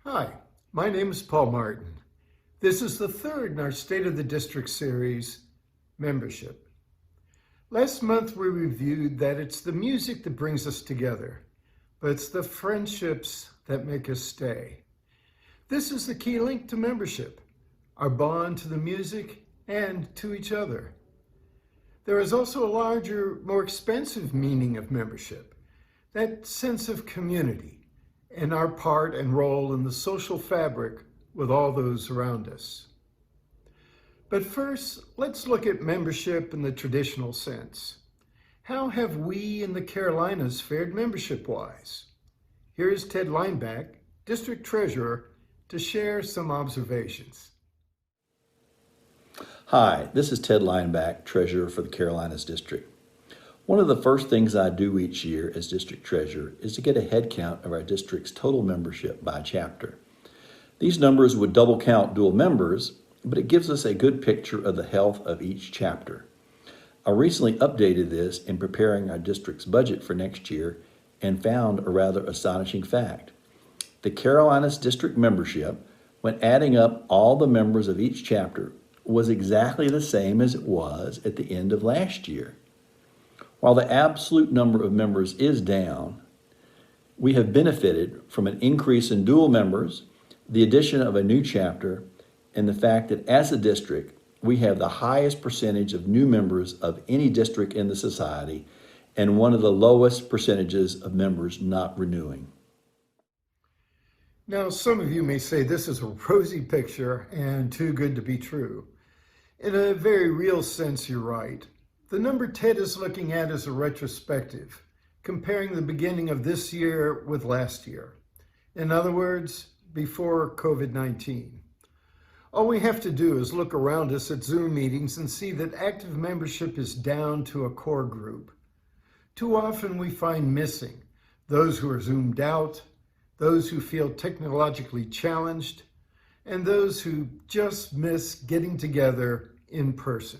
Hi, my name is Paul Martin. This is the third in our State of the District series, Membership. Last month we reviewed that it's the music that brings us together, but it's the friendships that make us stay. This is the key link to membership, our bond to the music and to each other. There is also a larger, more expensive meaning of membership, that sense of community, and our part and role in the social fabric with all those around us. But first, let's look at membership in the traditional sense. How have we in the Carolinas fared membership-wise? Here's Ted Lineback, District Treasurer, to share some observations. Hi, this is Ted Lineback, Treasurer for the Carolinas District. One of the first things I do each year as District Treasurer is to get a head count of our district's total membership by chapter. These numbers would double count dual members, but it gives us a good picture of the health of each chapter. I recently updated this in preparing our district's budget for next year and found a rather astonishing fact. The Carolinas District membership, when adding up all the members of each chapter, was exactly the same as it was at the end of last year. While the absolute number of members is down, we have benefited from an increase in dual members, the addition of a new chapter, and the fact that as a district, we have the highest percentage of new members of any district in the society and one of the lowest percentages of members not renewing. Now, some of you may say this is a rosy picture and too good to be true. In a very real sense, you're right. The number Ted is looking at is a retrospective, comparing the beginning of this year with last year. In other words, before COVID-19. All we have to do is look around us at Zoom meetings and see that active membership is down to a core group. Too often we find missing those who are Zoomed out, those who feel technologically challenged, and those who just miss getting together in person.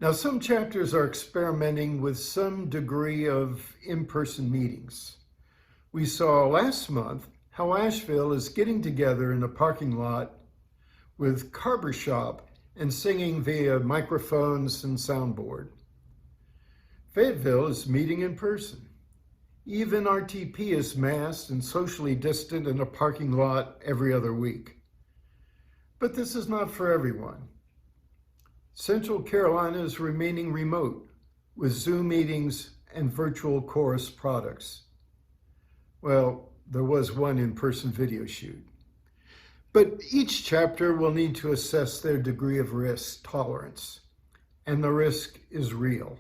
Now, some chapters are experimenting with some degree of in-person meetings. We saw last month how Asheville is getting together in a parking lot with Carver Shop and singing via microphones and soundboard. Fayetteville is meeting in person. Even RTP is masked and socially distant in a parking lot every other week. But this is not for everyone. Central Carolina is remaining remote with Zoom meetings and virtual chorus products. Well, there was one in-person video shoot. But each chapter will need to assess their degree of risk tolerance, and the risk is real.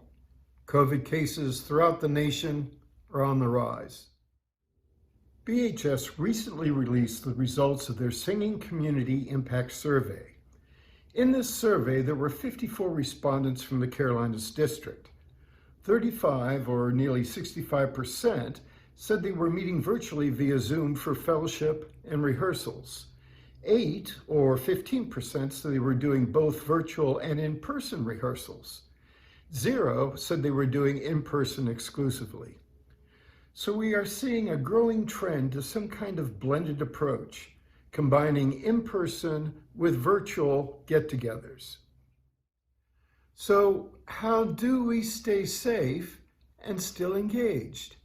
COVID cases throughout the nation are on the rise. BHS recently released the results of their Singing Community Impact Survey. In this survey, there were 54 respondents from the Carolinas District. 35, or nearly 65%, said they were meeting virtually via Zoom for fellowship and rehearsals. 8, or 15%, said they were doing both virtual and in-person rehearsals. 0 said they were doing in-person exclusively. So we are seeing a growing trend to some kind of blended approach, combining in-person with virtual get-togethers. So how do we stay safe and still engaged?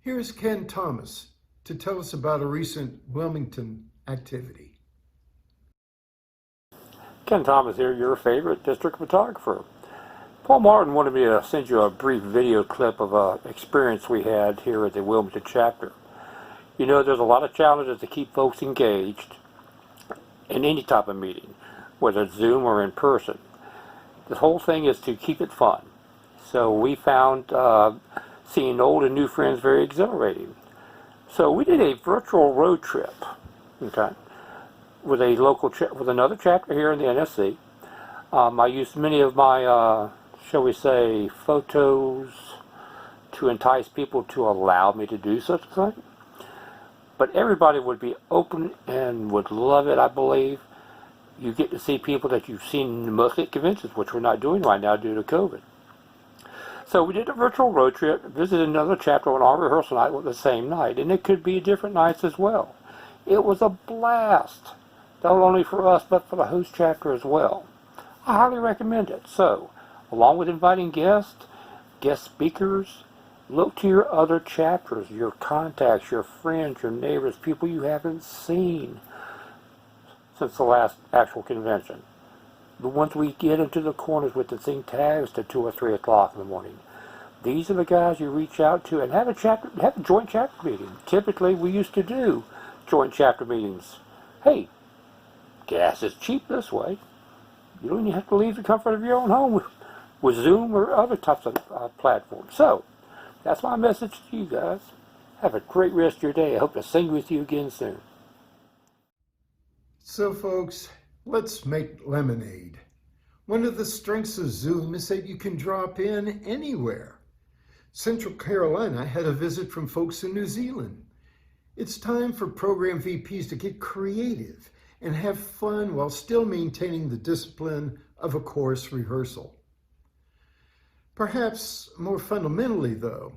Here's Ken Thomas to tell us about a recent Wilmington activity. Ken Thomas here, your favorite district photographer. Paul Martin wanted me to send you a brief video clip of an experience we had here at the Wilmington chapter. You know, there's a lot of challenges to keep folks engaged in any type of meeting, whether it's Zoom or in person. The whole thing is to keep it fun. So we found seeing old and new friends very exhilarating. So we did a virtual road trip, okay, with a local with another chapter here in the NSC. I used many of my, shall we say, photos to entice people to allow me to do such a thing. But everybody would be open and would love it, I believe. You get to see people that you've seen mostly at conventions, which we're not doing right now due to COVID. So we did a virtual road trip, visited another chapter on our rehearsal night with the same night, and it could be different nights as well. It was a blast, not only for us, but for the host chapter as well. I highly recommend it. So, along with inviting guests, guest speakers, look to your other chapters, your contacts, your friends, your neighbors, people you haven't seen since the last actual convention. The ones we get into the corners with the thing tags to 2 or 3 o'clock in the morning. These are the guys you reach out to and have a joint chapter meeting. Typically, we used to do joint chapter meetings. Hey, gas is cheap this way. You don't even have to leave the comfort of your own home with Zoom or other types of platforms. So, that's my message to you guys. Have a great rest of your day. I hope to sing with you again soon. So folks, let's make lemonade. One of the strengths of Zoom is that you can drop in anywhere. Central Carolina had a visit from folks in New Zealand. It's time for program VPs to get creative and have fun while still maintaining the discipline of a course rehearsal. Perhaps more fundamentally, though,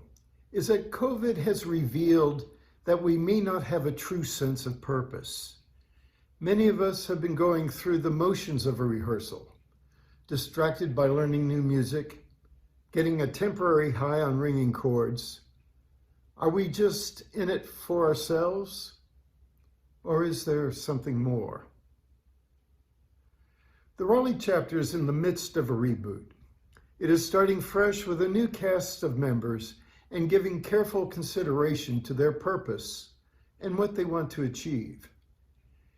is that COVID has revealed that we may not have a true sense of purpose. Many of us have been going through the motions of a rehearsal, distracted by learning new music, getting a temporary high on ringing chords. Are we just in it for ourselves, or is there something more? The Raleigh chapter is in the midst of a reboot. It is starting fresh with a new cast of members and giving careful consideration to their purpose and what they want to achieve.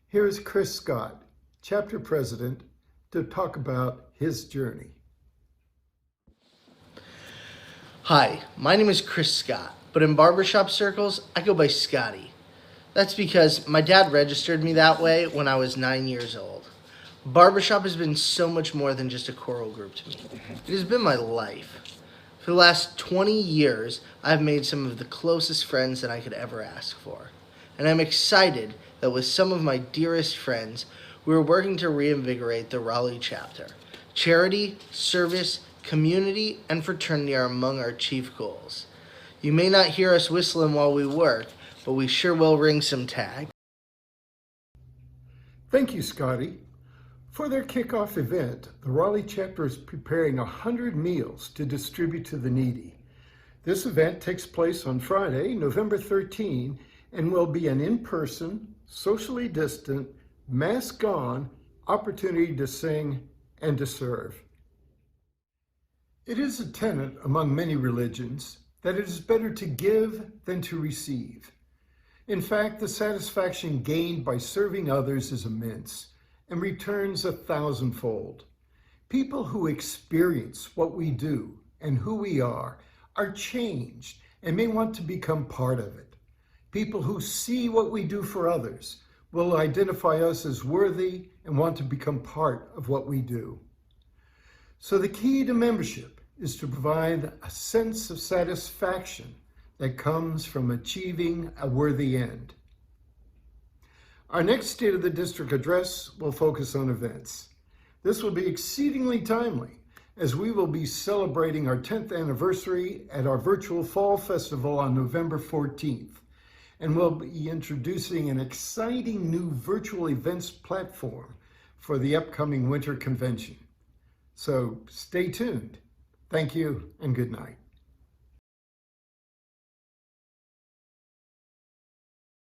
Here is Chris Scott, chapter president, to talk about his journey. Hi, my name is Chris Scott, but in barbershop circles, I go by Scotty. That's because my dad registered me that way when I was 9 years old. Barbershop has been so much more than just a choral group to me. It has been my life. For the last 20 years, I've made some of the closest friends that I could ever ask for. And I'm excited that with some of my dearest friends, we are working to reinvigorate the Raleigh chapter. Charity, service, community, and fraternity are among our chief goals. You may not hear us whistling while we work, but we sure will ring some tag. Thank you, Scotty. For their kickoff event, the Raleigh chapter is preparing 100 meals to distribute to the needy. This event takes place on Friday, November 13, and will be an in-person, socially distant, mask-on opportunity to sing and to serve. It is a tenet among many religions that it is better to give than to receive. In fact, the satisfaction gained by serving others is immense and returns 1,000-fold. People who experience what we do and who we are changed and may want to become part of it. People who see what we do for others will identify us as worthy and want to become part of what we do. So the key to membership is to provide a sense of satisfaction that comes from achieving a worthy end. Our next State of the District address will focus on events. This will be exceedingly timely as we will be celebrating our 10th anniversary at our virtual Fall Festival on November 14th. And we'll be introducing an exciting new virtual events platform for the upcoming winter convention. So stay tuned. Thank you and good night.